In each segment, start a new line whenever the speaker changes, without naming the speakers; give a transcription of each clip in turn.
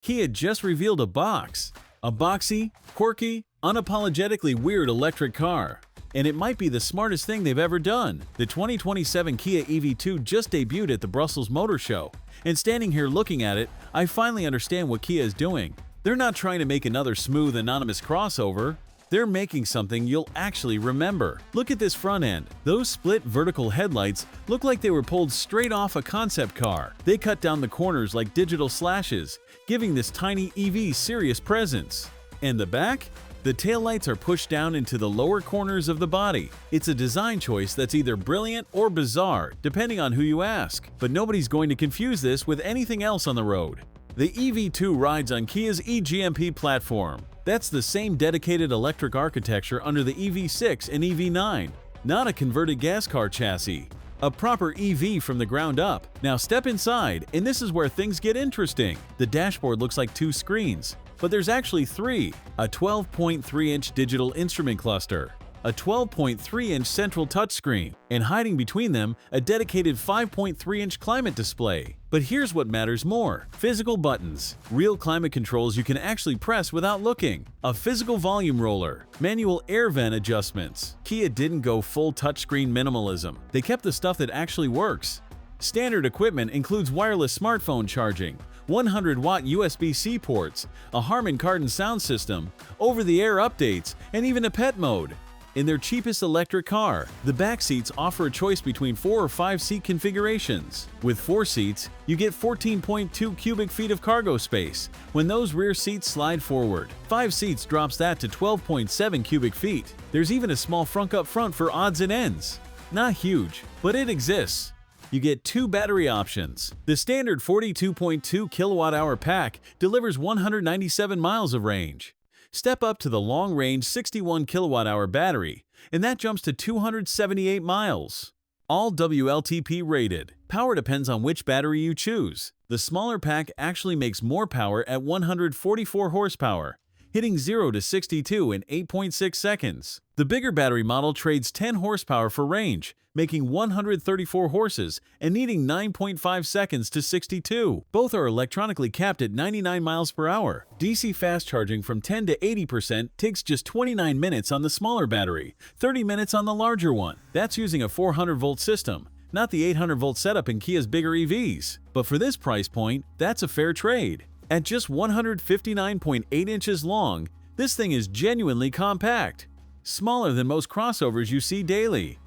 Kia just revealed a box. A boxy, quirky, unapologetically weird electric car. And it might be the smartest thing they've ever done. The 2027 Kia EV2 just debuted at the Brussels Motor Show. And standing here looking at it, I finally understand what Kia is doing. They're not trying to make another smooth, anonymous crossover. They're making something you'll actually remember. Look at this front end. Those split vertical headlights look like they were pulled straight off a concept car. They cut down the corners like digital slashes, giving this tiny EV serious presence. And the back? The taillights are pushed down into the lower corners of the body. It's a design choice that's either brilliant or bizarre, depending on who you ask. But nobody's going to confuse this with anything else on the road. The EV2 rides on Kia's E-GMP platform. That's the same dedicated electric architecture under the EV6 and EV9, not a converted gas car chassis. A proper EV from the ground up. Now step inside, and this is where things get interesting. The dashboard looks like two screens, but there's actually three. A 12.3-inch digital instrument cluster, a 12.3-inch central touchscreen, and hiding between them, a dedicated 5.3-inch climate display. But here's what matters more: physical buttons, real climate controls you can actually press without looking, a physical volume roller, manual air vent adjustments. Kia didn't go full touchscreen minimalism. They kept the stuff that actually works. Standard equipment includes wireless smartphone charging, 100-watt USB-C ports, a Harman Kardon sound system, over-the-air updates, and even a pet mode. In their cheapest electric car, the back seats offer a choice between 4 or 5 seat configurations. With 4 seats, you get 14.2 cubic feet of cargo space when those rear seats slide forward. 5 seats drops that to 12.7 cubic feet. There's even a small frunk up front for odds and ends. Not huge, but it exists. You get 2 battery options. The standard 42.2 kilowatt-hour pack delivers 197 miles of range. Step up to the long-range 61 kilowatt-hour battery, and that jumps to 278 miles. All WLTP rated. Power depends on which battery you choose. The smaller pack actually makes more power at 144 horsepower, hitting 0 to 62 in 8.6 seconds. The bigger battery model trades 10 horsepower for range, making 134 horses and needing 9.5 seconds to 62. Both are electronically capped at 99 miles per hour. DC fast charging from 10 to 80% takes just 29 minutes on the smaller battery, 30 minutes on the larger one. That's using a 400-volt system, not the 800-volt setup in Kia's bigger EVs. But for this price point, that's a fair trade. At just 159.8 inches long, this thing is genuinely compact, smaller than most crossovers you see daily.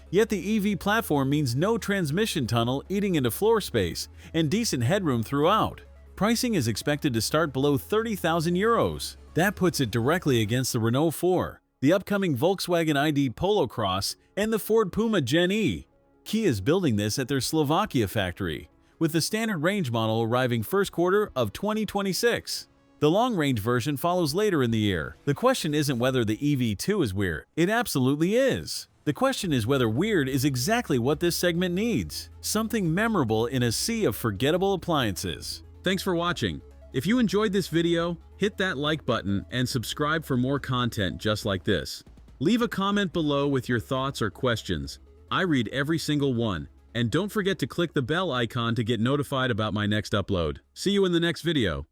Yet the EV platform means no transmission tunnel eating into floor space and decent headroom throughout. Pricing is expected to start below 30,000 euros. That puts it directly against the Renault 4, the upcoming Volkswagen ID Polo Cross, and the Ford Puma Gen E. Kia is building this at their Slovakia factory, with the standard range model arriving first quarter of 2026. The long-range version follows later in the year. The question isn't whether the EV2 is weird. It absolutely is. The question is whether weird is exactly what this segment needs. Something memorable in a sea of forgettable appliances. Thanks for watching. If you enjoyed this video, hit that like button and subscribe for more content just like this. Leave a comment below with your thoughts or questions. I read every single one. And don't forget to click the bell icon to get notified about my next upload. See you in the next video.